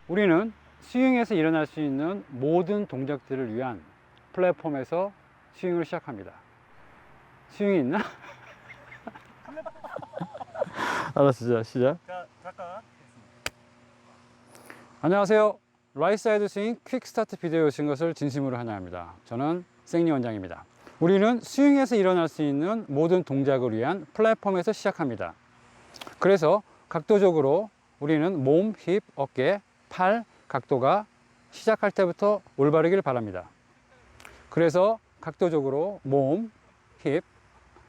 우리는 스윙에서 일어날 수 있는 모든 동작들을 위한 플랫폼에서 스윙을 시작합니다. 스윙이 있나? 알았어, 시작. 자, 잠깐. 안녕하세요. 라이트사이드 스윙 퀵스타트 비디오에 오신 것을 진심으로 환영합니다. 저는 생리 원장입니다. 우리는 스윙에서 일어날 수 있는 모든 동작을 위한 플랫폼에서 시작합니다. 그래서 각도적으로 우리는 몸, 힙, 어깨, 팔 각도가 시작할 때부터 올바르길 바랍니다. 그래서 각도적으로 몸, 힙,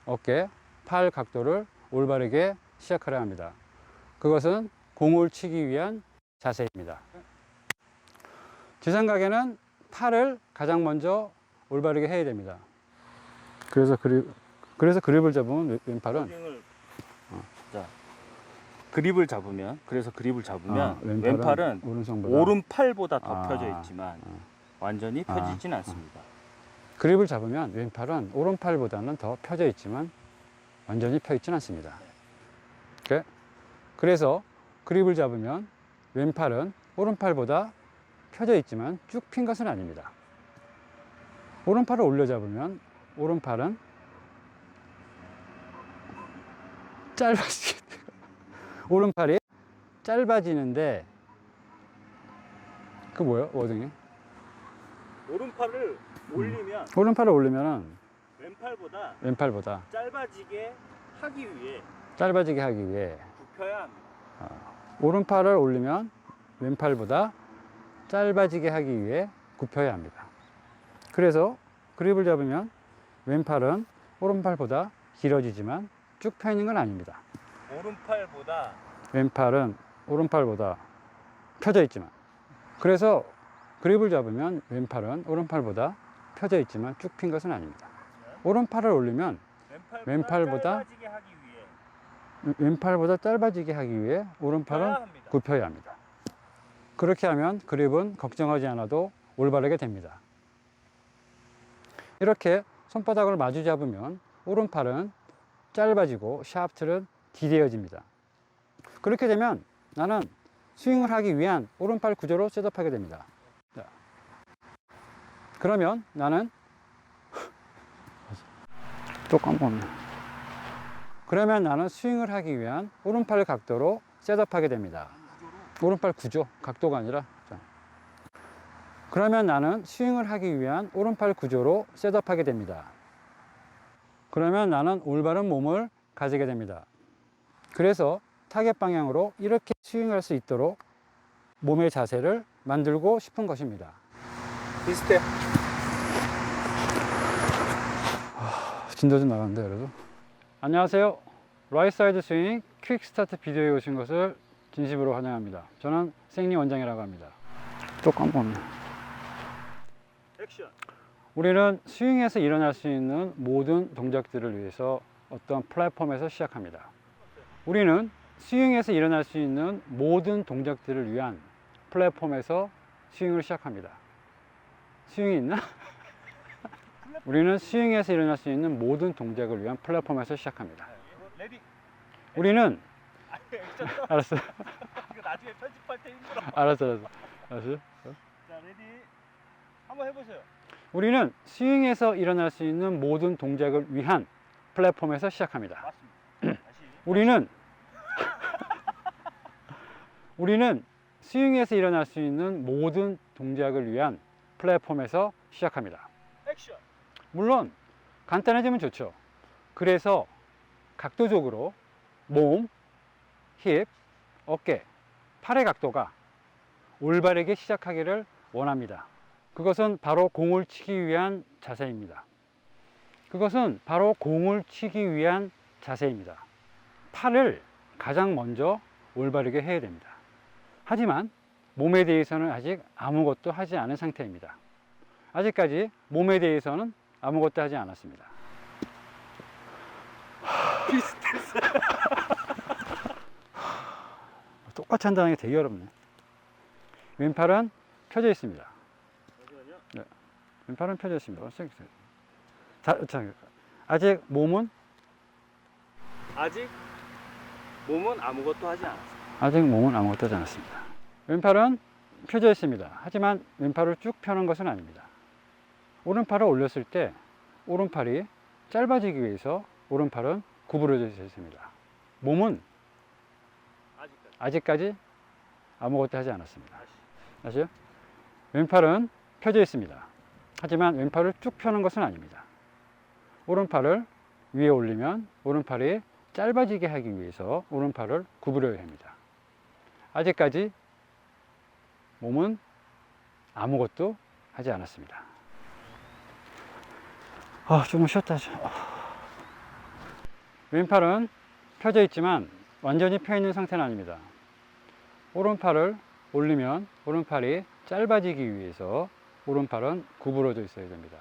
어깨, 팔 각도를 올바르게 시작하려 합니다. 그것은 공을 치기 위한 자세입니다. 제 생각에는 팔을 가장 먼저 올바르게 해야 됩니다. 그래서 그립을 잡으면 왼팔은 자, 그립을 잡으면 왼팔은 오른손보다 오른팔보다 더 펴져 있지만 완전히 펴지진 않습니다. 그립을 잡으면 왼팔은 오른팔보다는 더 펴져 있지만 완전히 펴 있지는 않습니다. 그래서 그립을 잡으면 왼팔은 오른팔보다 펴져 있지만 쭉 핀 것은 아닙니다. 오른팔을 올려 잡으면 오른팔은 짧아지게 돼요. 오른팔이 짧아지는데 그 뭐예요? 워딩이? 오른팔을 올리면 오른팔을 올리면은 왼팔보다 짧아지게 하기 위해 굽혀야 합니다. 오른팔을 올리면 왼팔보다 짧아지게 하기 위해 굽혀야 합니다. 그래서 그립을 잡으면 왼팔은 오른팔보다 길어지지만 쭉 펴 있는 건 아닙니다. 왼팔은 오른팔보다 펴져 있지만, 그래서 그립을 잡으면 왼팔은 오른팔보다 펴져 있지만 쭉 핀 것은 아닙니다. 오른팔을 올리면 왼팔보다 짧아지게 하기 위해 오른팔은 굽혀야 합니다. 그렇게 하면 그립은 걱정하지 않아도 올바르게 됩니다. 이렇게 손바닥을 마주 잡으면 오른팔은 짧아지고 샤프트는 디뎌집니다. 그렇게 되면 나는 스윙을 하기 위한 오른팔 구조로 셋업하게 됩니다. 그러면 나는 또 깜빡이네. 그러면 나는 스윙을 하기 위한 오른팔 각도로 셋업하게 됩니다. 오른팔 구조, 각도가 아니라. 그러면 나는 스윙을 하기 위한 오른팔 구조로 셋업하게 됩니다. 그러면 나는 올바른 몸을 가지게 됩니다. 그래서 타겟 방향으로 이렇게 스윙할 수 있도록 몸의 자세를 만들고 싶은 것입니다. 비슷해. 진도 좀 나갔는데 그래도. 안녕하세요. 라이트사이드 스윙 퀵스타트 비디오에 오신 것을 진심으로 환영합니다. 저는 생리 원장이라고 합니다. 또 깜빡이네. 액션. 우리는 스윙에서 일어날 수 있는 모든 동작들을 위해서 어떤 플랫폼에서 시작합니다. 우리는 스윙에서 일어날 수 있는 모든 동작들을 위한 플랫폼에서 스윙을 시작합니다. 스윙이 있나? 우리는 스윙에서 일어날 수 있는 모든 동작을 위한 플랫폼에서 시작합니다. 레디. 우리는 알았어. 이거 나중에 편집할 때 힘들어. 알았어. 자, 레디. 한번 해보세요. 우리는 스윙에서 일어날 수 있는 모든 동작을 위한 플랫폼에서 시작합니다. 맞습니다. 다시. 우리는 스윙에서 일어날 수 있는 모든 동작을 위한 플랫폼에서 시작합니다. 액션. 물론 간단해지면 좋죠. 그래서 각도적으로 몸, 힙, 어깨, 팔의 각도가 올바르게 시작하기를 원합니다. 그것은 바로 공을 치기 위한 자세입니다. 팔을 가장 먼저 올바르게 해야 됩니다. 하지만 몸에 대해서는 아직 아무것도 하지 않은 상태입니다. 아직까지 몸에 대해서는 아무것도 하지 않았습니다. 비슷했어. 똑같이 한다는 게 되게 어렵네. 왼팔은 펴져 있습니다. 네. 왼팔은 펴져 있습니다. 아직 몸은 아무것도 하지 않았어요. 아직 몸은 아무것도 하지 않았습니다. 왼팔은 펴져 있습니다. 하지만 왼팔을 쭉 펴는 것은 아닙니다. 오른팔을 올렸을 때 오른팔이 짧아지기 위해서 오른팔은 구부러져 있습니다. 몸은 아직까지 아무것도 하지 않았습니다. 아시죠? 왼팔은 펴져 있습니다. 하지만 왼팔을 쭉 펴는 것은 아닙니다. 오른팔을 위에 올리면 오른팔이 짧아지게 하기 위해서 오른팔을 구부려야 합니다. 아직까지 몸은 아무것도 하지 않았습니다. 조금 쉬었다 하죠. 왼팔은 펴져 있지만 완전히 펴 있는 상태는 아닙니다. 오른팔을 올리면 오른팔이 짧아지기 위해서 오른팔은 구부러져 있어야 됩니다.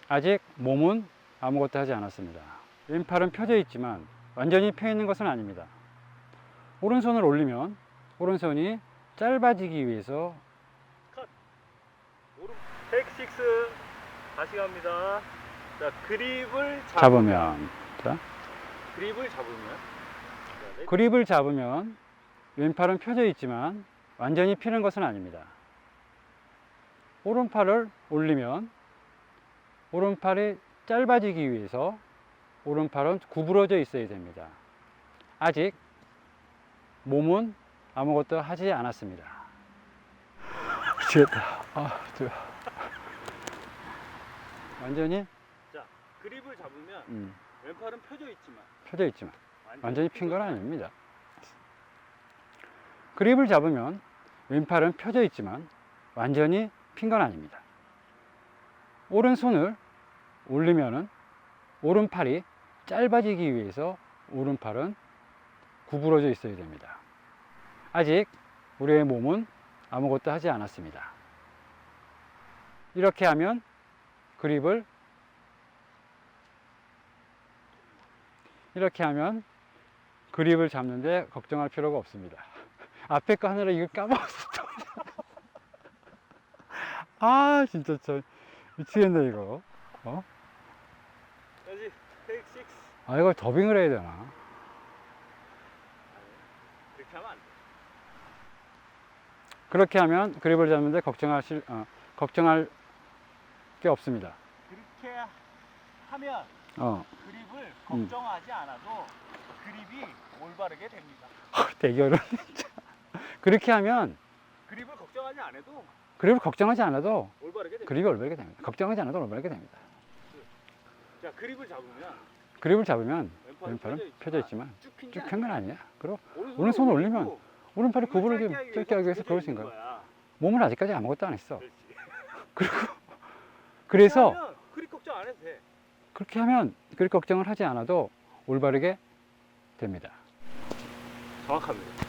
아직 몸은 아무것도 하지 않았습니다. 왼팔은 펴져 있지만 완전히 펴 있는 것은 아닙니다. 오른손을 올리면 오른손이 짧아지기 위해서 텍6 다시 갑니다. 자, 그립을 잡으면 자, 그립을 잡으면 그립을 잡으면 왼팔은 펴져 있지만 완전히 피는 것은 아닙니다. 오른팔을 올리면 오른팔이 짧아지기 위해서 오른팔은 구부러져 있어야 됩니다. 아직 몸은 아무것도 하지 않았습니다. 미치겠다. 완전히 자, 그립을 잡으면 왼팔은 펴져 있지만 완전히 핀 건 아닙니다. 그립을 잡으면 왼팔은 펴져 있지만 완전히 핀 건 아닙니다. 오른손을 올리면은 오른팔이 짧아지기 위해서 오른팔은 구부러져 있어야 됩니다. 아직 우리의 몸은 아무것도 하지 않았습니다. 이렇게 하면 그립을 잡는데 걱정할 필요가 없습니다. 앞에 거 하느라 이거 까먹었어. 진짜 저 미치겠네 이거. 다시 텍6. 이걸 더빙을 해야 되나? 그렇게 하면 안 돼. 그렇게 하면 그립을 잡는데 걱정할 게 없습니다. 그렇게 하면 그립을 걱정하지 않아도 그립이 올바르게 됩니다. 대결은 그렇게 하면 그립을 걱정하지 않아도 그립을 걱정하지 않아도 올바르게 됩니다. 그립이 올바르게 됩니다. 걱정하지 않아도 올바르게 됩니다. 자, 그립을 잡으면 왼팔은 펴져 있지만 쭉 쭉 편 건 아니야. 그리고 오른손을 오른손을 올리면 올리고 오른팔이 힘을 구부러지게 짧게 하기 위해서 그러신 있는 거예요. 몸은 아직까지 아무것도 안 했어. 그렇지. 그래서 하면 그립 걱정 안 해도 돼. 그렇게 하면 그립 걱정을 하지 않아도 올바르게 됩니다. 정확합니다.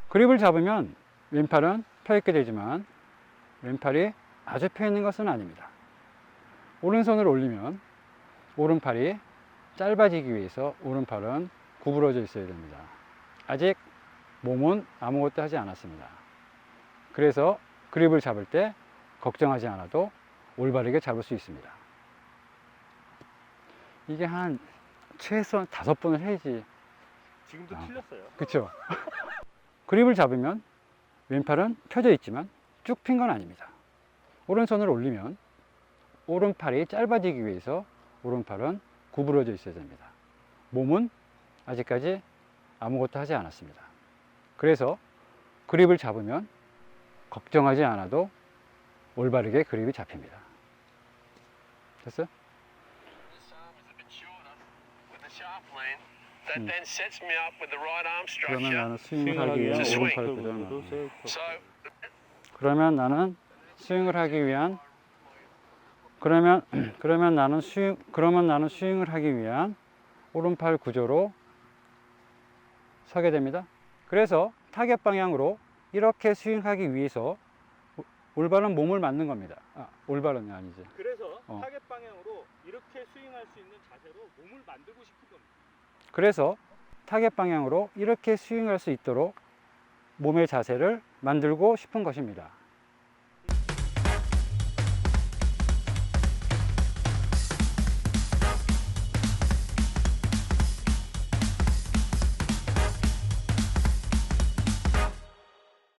그립을 잡으면 왼팔은 펴 있게 되지만 왼팔이 아주 펴 있는 것은 아닙니다. 오른손을 올리면 오른팔이 짧아지기 위해서 오른팔은 구부러져 있어야 됩니다. 아직 몸은 아무것도 하지 않았습니다. 그래서 그립을 잡을 때 걱정하지 않아도 올바르게 잡을 수 있습니다. 이게 한 최소한 5번을 해야지. 지금도 틀렸어요. 그렇죠? 그립을 잡으면 왼팔은 펴져 있지만 쭉 핀 건 아닙니다. 오른손을 올리면 오른팔이 짧아지기 위해서 오른팔은 구부러져 있어야 됩니다. 몸은 아직까지 아무것도 하지 않았습니다. 그래서 그립을 잡으면 걱정하지 않아도 올바르게 그립이 잡힙니다. 됐어요? 그러면 나는 스윙을 하기 위한 오른팔을 고정하고 그러면 나는 스윙을 하기 위한 오른팔 구조로 서게 됩니다. 그래서 타겟 방향으로 이렇게 스윙하기 위해서 올바른 몸을 만든 겁니다. 올바른이 아니지. 그래서 타겟 방향으로 이렇게 스윙할 수 있는 자세로 몸을 만들고 싶은 겁니다. 그래서 타겟 방향으로 이렇게 스윙할 수 있도록 몸의 자세를 만들고 싶은 것입니다.